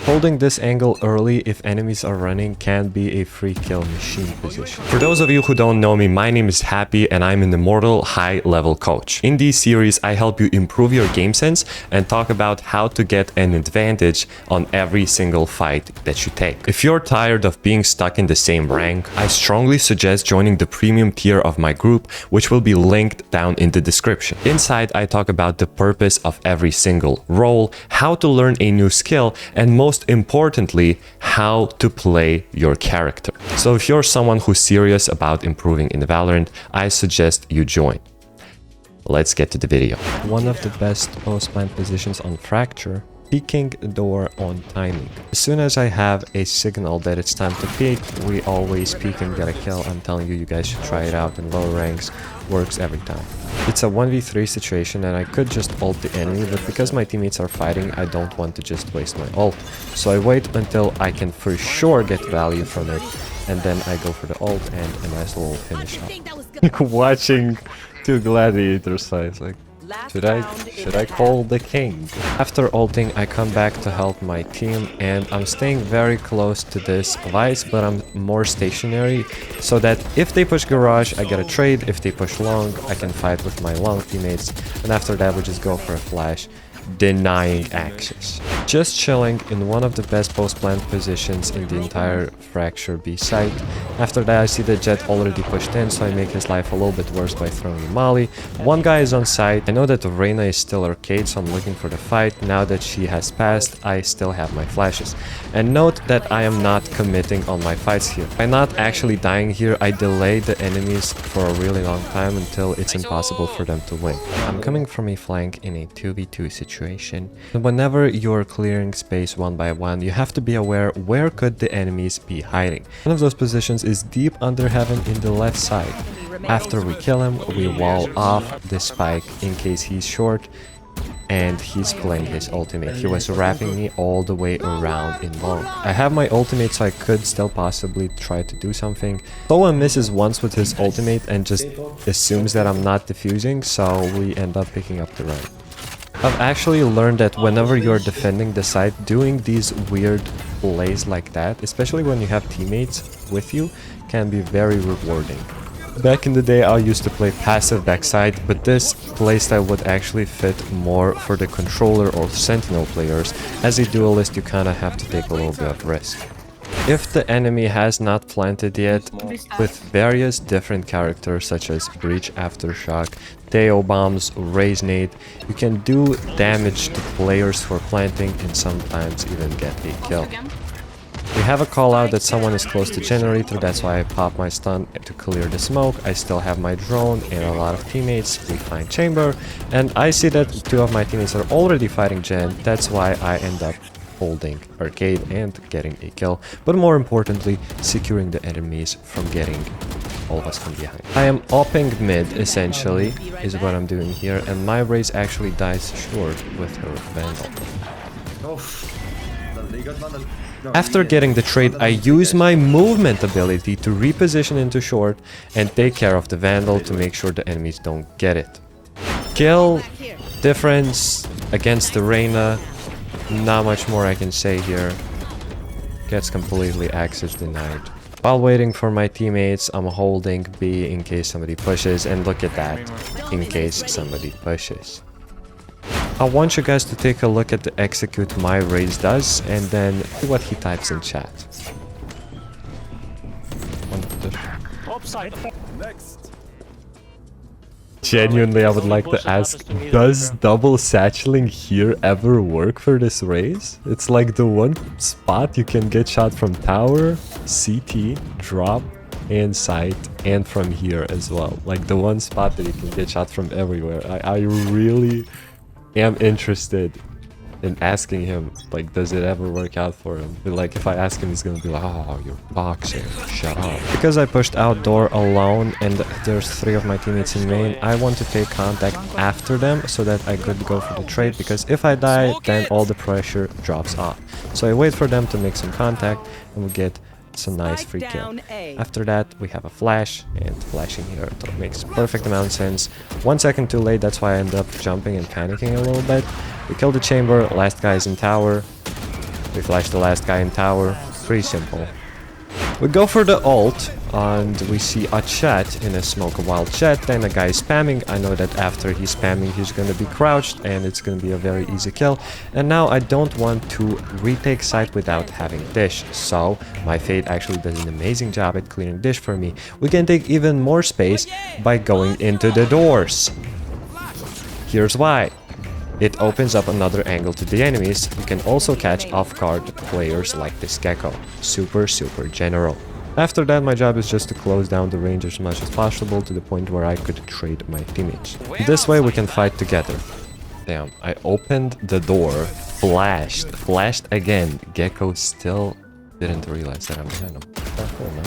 Holding this angle early if enemies are running can be a free kill machine position. For those of you who don't know me, my name is Happy and I'm an immortal high level coach. In this series, I help you improve your game sense and talk about how to get an advantage on every single fight that you take. If you're tired of being stuck in the same rank, I strongly suggest joining the premium tier of my group, which will be linked down in the description. Inside, I talk about the purpose of every single role, how to learn a new skill, and most importantly, how to play your character. So if you're someone who's serious about improving in Valorant, I suggest you join. Let's get to the video. One of the best post-plant positions on Fracture, peeking the door on timing. As soon as I have a signal that it's time to peek, we always peek and get a kill. I'm telling you, you guys should try it out in lower ranks. Works every time. It's a 1v3 situation and I could just ult the enemy, but because my teammates are fighting, I don't want to just waste my ult. So I wait until I can for sure get value from it, and then I go for the ult and a nice little finish up. Watching two gladiators fight, like, should I call the king? After ulting, I come back to help my team, and I'm staying very close to this vice, but I'm more stationary, so that if they push garage, I get a trade. If they push long, I can fight with my long teammates, and after that we just go for a flash, denying access. Just chilling in one of the best post-plant positions in the entire Fracture B site. After that, I see the Jet already pushed in, so I make his life a little bit worse by throwing a molly. One guy is on site. I know that Reina is still arcade, so I'm looking for the fight. Now that she has passed, I still have my flashes. And note that I am not committing on my fights here. By not actually dying here, I delay the enemies for a really long time until it's impossible for them to win. I'm coming from a flank in a 2v2 situation. And whenever you're clearing space one by one, you have to be aware where could the enemies be hiding. One of those positions is deep under heaven in the left side. After we kill him, we wall off the spike in case he's short and he's playing his ultimate. He was wrapping me all the way around in long. I have my ultimate, so I could still possibly try to do something. Someone misses once with his ultimate and just assumes that I'm not defusing, so we end up picking up the run. I've actually learned that whenever you're defending the site, doing these weird plays like that, especially when you have teammates with you, can be very rewarding. Back in the day, I used to play passive backside, but this playstyle would actually fit more for the controller or sentinel players. As a duelist, you kinda have to take a little bit of risk. If the enemy has not planted yet, with various different characters such as Breach Aftershock, Teo Bombs, Raise Nade, you can do damage to players for planting and sometimes even get a kill. We have a call out that someone is close to generator, that's why I pop my stun to clear the smoke. I still have my drone and a lot of teammates. We find chamber, and I see that two of my teammates are already fighting gen, that's why I end up holding arcade and getting a kill, but more importantly, securing the enemies from getting all of us from behind. I am opping mid, essentially, is what I'm doing here, and my Raze actually dies short with her Vandal. After getting the trade, I use my movement ability to reposition into short and take care of the Vandal to make sure the enemies don't get it. Kill difference against the Reina. Not much more I can say here. Gets completely access denied. While waiting for my teammates, I'm holding B in case somebody pushes, and look at that, in case somebody pushes. I want you guys to take a look at the execute my Raze does, and then see what he types in chat. Next. Genuinely, I would like to ask, does double satcheling here ever work for this Raze? It's like the one spot you can get shot from tower, CT, drop, and site, and from here as well. Like the one spot that you can get shot from everywhere. I really am interested in asking him, like, does it ever work out for him? But like, if I ask him, he's gonna be like, oh, you're boxing, shut up. Because I pushed outdoor alone and there's 3 of my teammates in main, I want to take contact after them so that I could go for the trade, because if I die, then all the pressure drops off. So I wait for them to make some contact and we get some nice free kill. After that, we have a flash, and flashing here makes perfect amount of sense. 1 second too late, that's why I end up jumping and panicking a little bit. We kill the chamber, last guy is in tower. We flash the last guy in tower. Pretty simple. We go for the ult, and we see a chat in a smoke, a wild chat, then a guy spamming. I know that after he's spamming, he's gonna be crouched, and it's gonna be a very easy kill. And now I don't want to retake site without having dish, so my Fade actually does an amazing job at clearing dish for me. We can take even more space by going into the doors. Here's why. It opens up another angle to the enemies. You can also catch off-guard players like this Gecko. Super general. After that, my job is just to close down the range as much as possible to the point where I could trade my teammates. This way we can fight together. Damn, I opened the door, flashed again. Gecko still didn't realize that I'm behind him. Cool, man.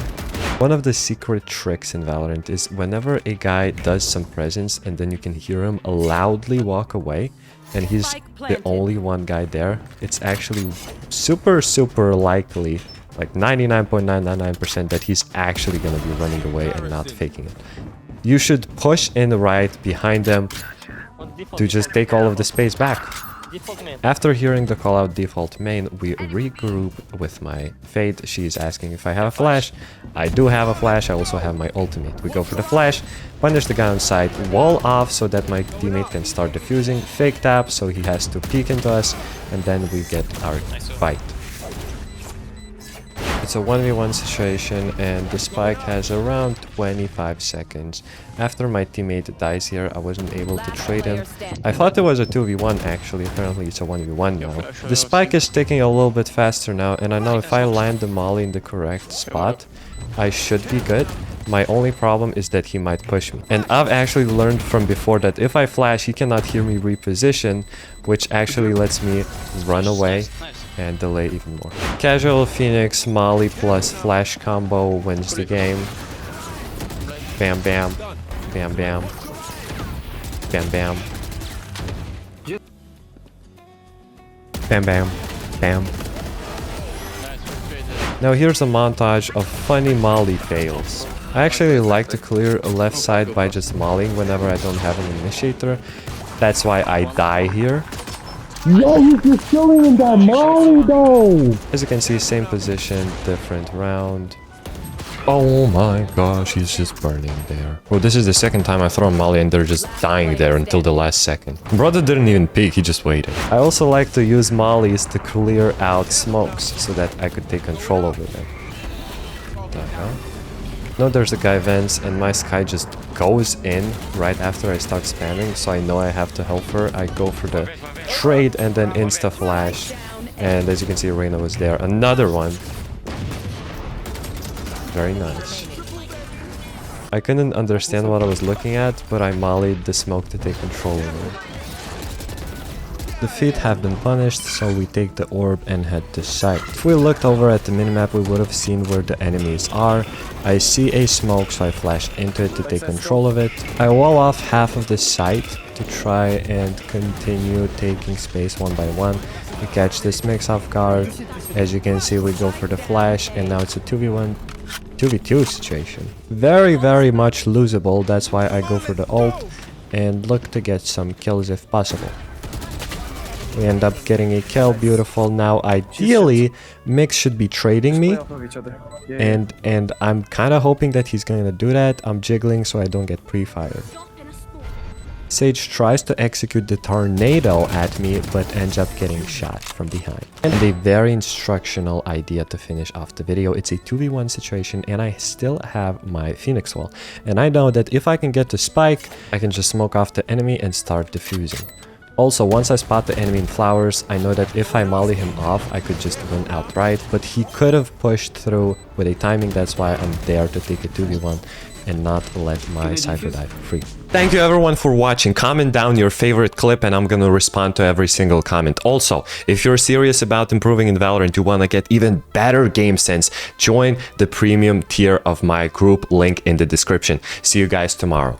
One of the secret tricks in Valorant is whenever a guy does some presence and then you can hear him loudly walk away, and he's the only one guy there, it's actually super likely, like 99.999% that he's actually gonna be running away and not faking it. You should push in right behind them to just take all of the space back. After hearing the call out default main, we regroup with my Fade. She's asking if I have a flash. I do have a flash. I also have my ultimate. We go for the flash, punish the guy on side, wall off so that my teammate can start defusing, fake tap so he has to peek into us, and then we get our fight. It's a 1v1 situation and the spike has around 25 seconds. After my teammate dies here, I wasn't able to trade him. I thought it was a 2v1 actually, apparently it's a 1v1 now. The spike is ticking a little bit faster now, and I know if I land the molly in the correct spot, I should be good. My only problem is that he might push me. And I've actually learned from before that if I flash, he cannot hear me reposition, which actually lets me run away and delay even more. Casual Phoenix Molly plus flash combo wins the game. Bam bam. Bam bam. Bam bam. Bam bam. Bam. Now here's a montage of funny Molly fails. I actually like to clear a left side by just mollying whenever I don't have an initiator. That's why I die here. Yo, he's just chilling in that molly though! As you can see, same position, different round. Oh my gosh, he's just burning there. Well, this is the second time I throw a molly and they're just dying there until the last second. Brother didn't even peek, he just waited. I also like to use mollies to clear out smokes so that I could take control over them. What the hell? No, there's a guy vents and my Sky just goes in right after I start spamming, so I know I have to help her. I go for the trade and then insta flash, and as you can see, Reyna was there. Another one. Very nice. I couldn't understand what I was looking at, but I mollied the smoke to take control over it. The feet have been punished, so we take the orb and head to site. If we looked over at the minimap, we would have seen where the enemies are. I see a smoke, so I flash into it to take control of it. I wall off half of the site to try and continue taking space one by one. We catch this mix off guard. As you can see, we go for the flash, and now it's a 2v2 situation. Very much losable. That's why I go for the ult and look to get some kills if possible. We end up getting a kill, beautiful. Now ideally Mix should be trading me, and I'm kind of hoping that he's gonna do that. I'm jiggling so I don't get pre-fired. Sage tries to execute the tornado at me, but ends up getting shot from behind. And a very instructional idea to finish off the video. It's a 2v1 situation and I still have my Phoenix wall. And I know that if I can get the spike, I can just smoke off the enemy and start defusing. Also, once I spot the enemy in flowers, I know that if I molly him off, I could just win outright, but he could have pushed through with a timing. That's why I'm there to take a 2v1 and not let my Cypher dive free. Thank you everyone for watching. Comment down your favorite clip and I'm gonna respond to every single comment. Also, if you're serious about improving in Valorant, you wanna get even better game sense, join the premium tier of my group, link in the description. See you guys tomorrow.